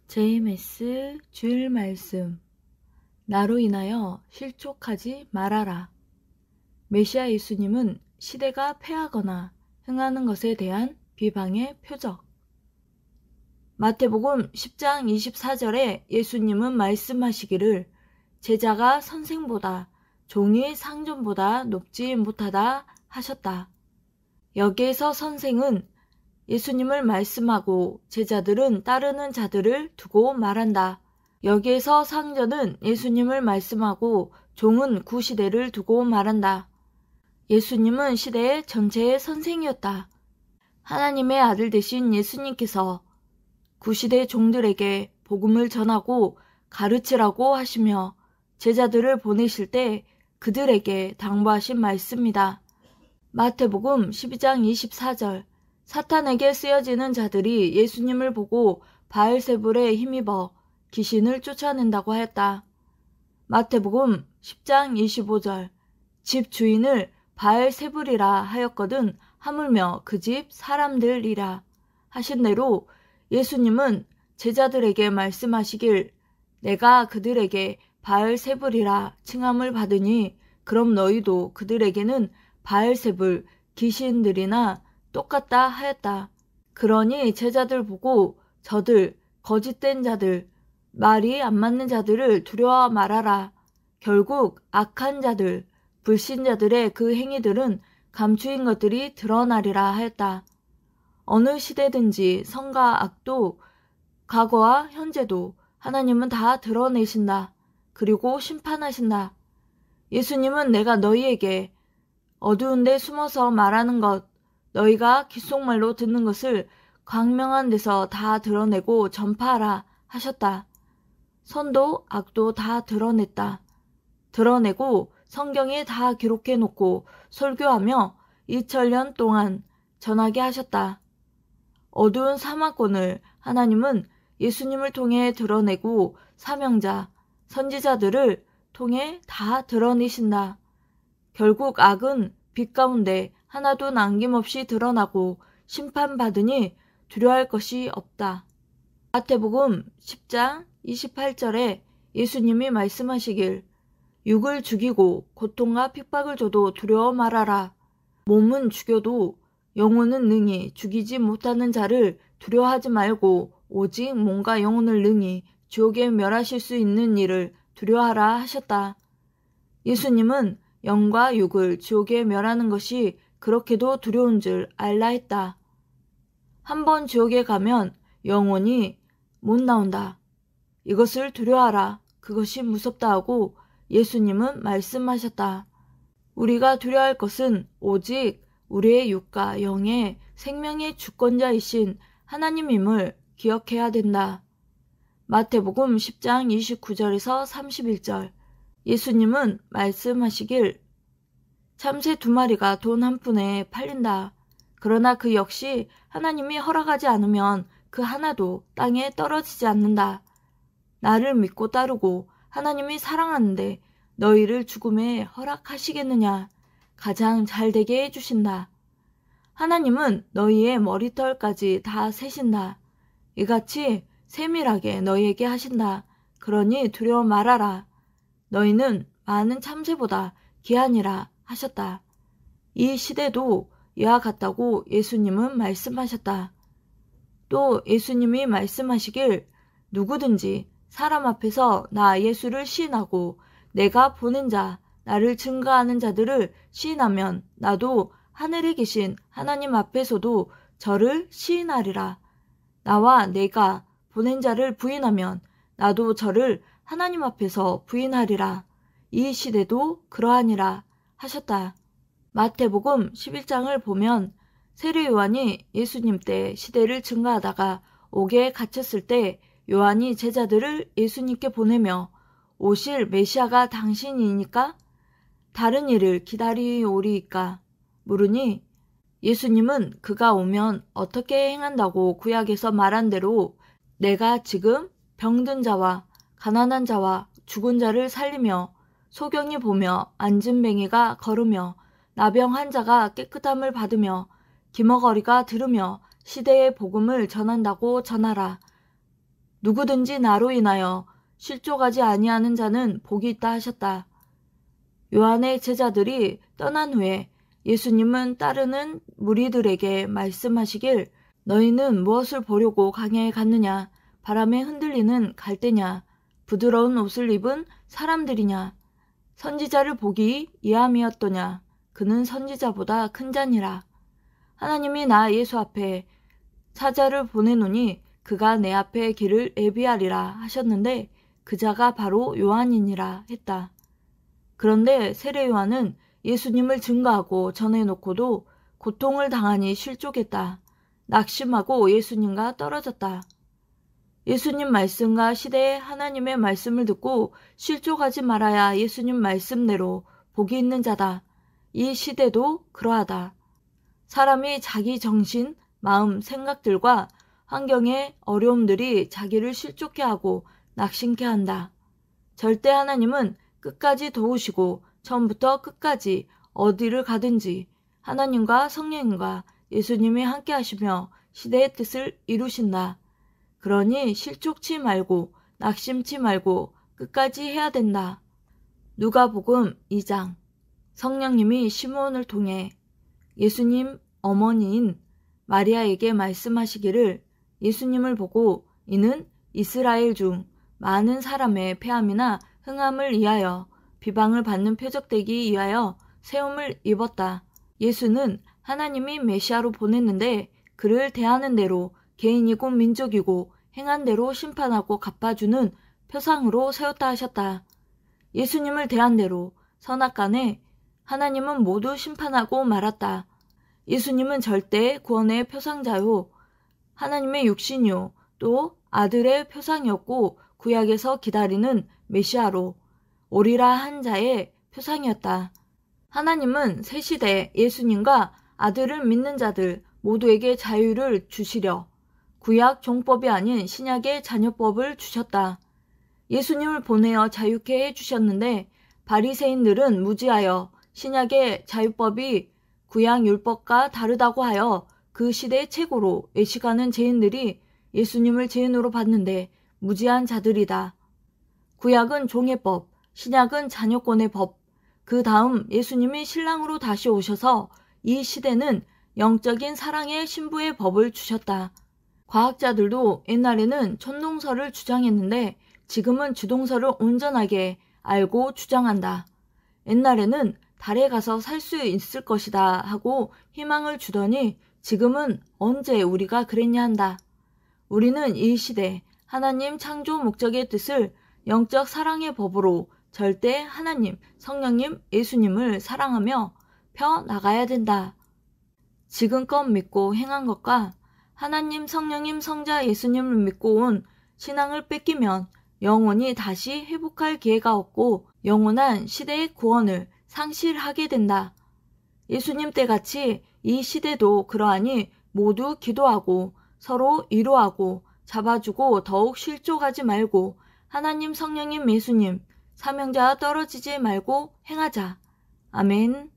JMS 주일 말씀. 나로 인하여 실족하지 말아라. 메시아 예수님은 시대가 패하거나 흥하는 것에 대한 비방의 표적. 마태복음 10장 24절에 예수님은 말씀하시기를 제자가 선생보다 종이 상전보다 높지 못하다 하셨다. 여기에서 선생은 예수님을 말씀하고 제자들은 따르는 자들을 두고 말한다. 여기에서 상전은 예수님을 말씀하고 종은 구시대를 두고 말한다. 예수님은 시대의 전체의 선생이었다. 하나님의 아들 되신 예수님께서 구시대 종들에게 복음을 전하고 가르치라고 하시며 제자들을 보내실 때 그들에게 당부하신 말씀이다. 마태복음 12장 24절. 사탄에게 쓰여지는 자들이 예수님을 보고 바알세불에 힘입어 귀신을 쫓아낸다고 하였다. 마태복음 10장 25절. 집 주인을 바알세불이라 하였거든 하물며 그 집 사람들이라 하신 대로 예수님은 제자들에게 말씀하시길 내가 그들에게 바알세불이라 칭함을 받으니 그럼 너희도 그들에게는 바알세불 귀신들이나 똑같다 하였다. 그러니 제자들 보고 저들 거짓된 자들 말이 안 맞는 자들을 두려워 말아라. 결국 악한 자들 불신자들의 그 행위들은 감추인 것들이 드러나리라 하였다. 어느 시대든지 선과 악도 과거와 현재도 하나님은 다 드러내신다. 그리고 심판하신다. 예수님은 내가 너희에게 어두운 데 숨어서 말하는 것 너희가 귓속말로 듣는 것을 광명한 데서 다 드러내고 전파하라 하셨다. 선도 악도 다 드러냈다. 드러내고 성경에 다 기록해 놓고 설교하며 2000년 동안 전하게 하셨다. 어두운 사막권을 하나님은 예수님을 통해 드러내고 사명자, 선지자들을 통해 다 드러내신다. 결국 악은 빛 가운데 하나도 남김없이 드러나고 심판받으니 두려워할 것이 없다. 마태복음 10장 28절에 예수님이 말씀하시길 육을 죽이고 고통과 핍박을 줘도 두려워 말아라. 몸은 죽여도 영혼은 능히 죽이지 못하는 자를 두려워하지 말고 오직 몸과 영혼을 능히 지옥에 멸하실 수 있는 이를 두려워하라 하셨다. 예수님은 영과 육을 지옥에 멸하는 것이 그렇게도 두려운 줄 알라 했다. 한번 지옥에 가면 영원히 못 나온다. 이것을 두려워하라. 그것이 무섭다 하고 예수님은 말씀하셨다. 우리가 두려워할 것은 오직 우리의 육과 영의 생명의 주권자이신 하나님임을 기억해야 된다. 마태복음 10장 29절에서 31절. 예수님은 말씀하시길 참새 2마리가 돈 한 푼에 팔린다. 그러나 그 역시 하나님이 허락하지 않으면 그 하나도 땅에 떨어지지 않는다. 나를 믿고 따르고 하나님이 사랑하는데 너희를 죽음에 허락하시겠느냐. 가장 잘되게 해주신다. 하나님은 너희의 머리털까지 다 세신다. 이같이 세밀하게 너희에게 하신다. 그러니 두려워 말아라. 너희는 많은 참새보다 귀하니라 하셨다. 이 시대도 이와 같다고 예수님은 말씀하셨다. 또 예수님이 말씀하시길 누구든지 사람 앞에서 나 예수를 시인하고 내가 보낸 자 나를 증거하는 자들을 시인하면 나도 하늘에 계신 하나님 앞에서도 저를 시인하리라. 나와 내가 보낸 자를 부인하면 나도 저를 하나님 앞에서 부인하리라. 이 시대도 그러하니라 하셨다. 마태복음 11장을 보면 세례 요한이 예수님 때 시대를 증거하다가 옥에 갇혔을 때 요한이 제자들을 예수님께 보내며 오실 메시아가 당신이니까 다른 일을 기다리오리이까 물으니 예수님은 그가 오면 어떻게 행한다고 구약에서 말한 대로 내가 지금 병든 자와 가난한 자와 죽은 자를 살리며 소경이 보며 앉은 뱅이가 걸으며 나병 환자가 깨끗함을 받으며 기머거리가 들으며 시대의 복음을 전한다고 전하라. 누구든지 나로 인하여 실족하지 아니하는 자는 복이 있다 하셨다. 요한의 제자들이 떠난 후에 예수님은 따르는 무리들에게 말씀하시길 너희는 무엇을 보려고 광야에 갔느냐? 바람에 흔들리는 갈대냐? 부드러운 옷을 입은 사람들이냐? 선지자를 보기 이함이었더냐? 그는 선지자보다 큰 자니라. 하나님이 나 예수 앞에 사자를 보내노니 그가 내 앞에 길을 예비하리라 하셨는데 그 자가 바로 요한이니라 했다. 그런데 세례 요한은 예수님을 증거하고 전해놓고도 고통을 당하니 실족했다. 낙심하고 예수님과 떨어졌다. 예수님 말씀과 시대에 하나님의 말씀을 듣고 실족하지 말아야 예수님 말씀대로 복이 있는 자다. 이 시대도 그러하다. 사람이 자기 정신, 마음, 생각들과 환경의 어려움들이 자기를 실족해 하고 낙심케 한다. 절대 하나님은 끝까지 도우시고 처음부터 끝까지 어디를 가든지 하나님과 성령님과 예수님이 함께 하시며 시대의 뜻을 이루신다. 그러니 실족치 말고 낙심치 말고 끝까지 해야 된다. 누가복음 2장. 성령님이 시므온을 통해 예수님 어머니인 마리아에게 말씀하시기를 예수님을 보고 이는 이스라엘 중 많은 사람의 폐암이나 흥함을 위하여 비방을 받는 표적되기 위하여 세움을 입었다. 예수는 하나님이 메시아로 보냈는데 그를 대하는 대로 개인이고 민족이고 행한 대로 심판하고 갚아주는 표상으로 세웠다 하셨다. 예수님을 대한 대로 선악간에 하나님은 모두 심판하고 말았다. 예수님은 절대 구원의 표상자요 하나님의 육신이요 또 아들의 표상이었고 구약에서 기다리는 메시아로 오리라 한 자의 표상이었다. 하나님은 새 시대 예수님과 아들을 믿는 자들 모두에게 자유를 주시려 구약 종법이 아닌 신약의 자녀법을 주셨다. 예수님을 보내어 자유케 해주셨는데 바리새인들은 무지하여 신약의 자유법이 구약 율법과 다르다고 하여 그 시대의 최고로 외식하는 죄인들이 예수님을 죄인으로 봤는데 무지한 자들이다. 구약은 종의 법, 신약은 자녀권의 법, 그 다음 예수님이 신랑으로 다시 오셔서 이 시대는 영적인 사랑의 신부의 법을 주셨다. 과학자들도 옛날에는 천동설을 주장했는데 지금은 주동설을 온전하게 알고 주장한다. 옛날에는 달에 가서 살 수 있을 것이다 하고 희망을 주더니 지금은 언제 우리가 그랬냐 한다. 우리는 이 시대 하나님 창조 목적의 뜻을 영적 사랑의 법으로 절대 하나님, 성령님, 예수님을 사랑하며 펴 나가야 된다. 지금껏 믿고 행한 것과 하나님, 성령님, 성자 예수님을 믿고 온 신앙을 뺏기면 영원히 다시 회복할 기회가 없고 영원한 시대의 구원을 상실하게 된다. 예수님 때같이 이 시대도 그러하니 모두 기도하고 서로 위로하고 잡아주고 더욱 실족하지 말고 하나님, 성령님, 예수님, 사명자와 떨어지지 말고 행하자. 아멘.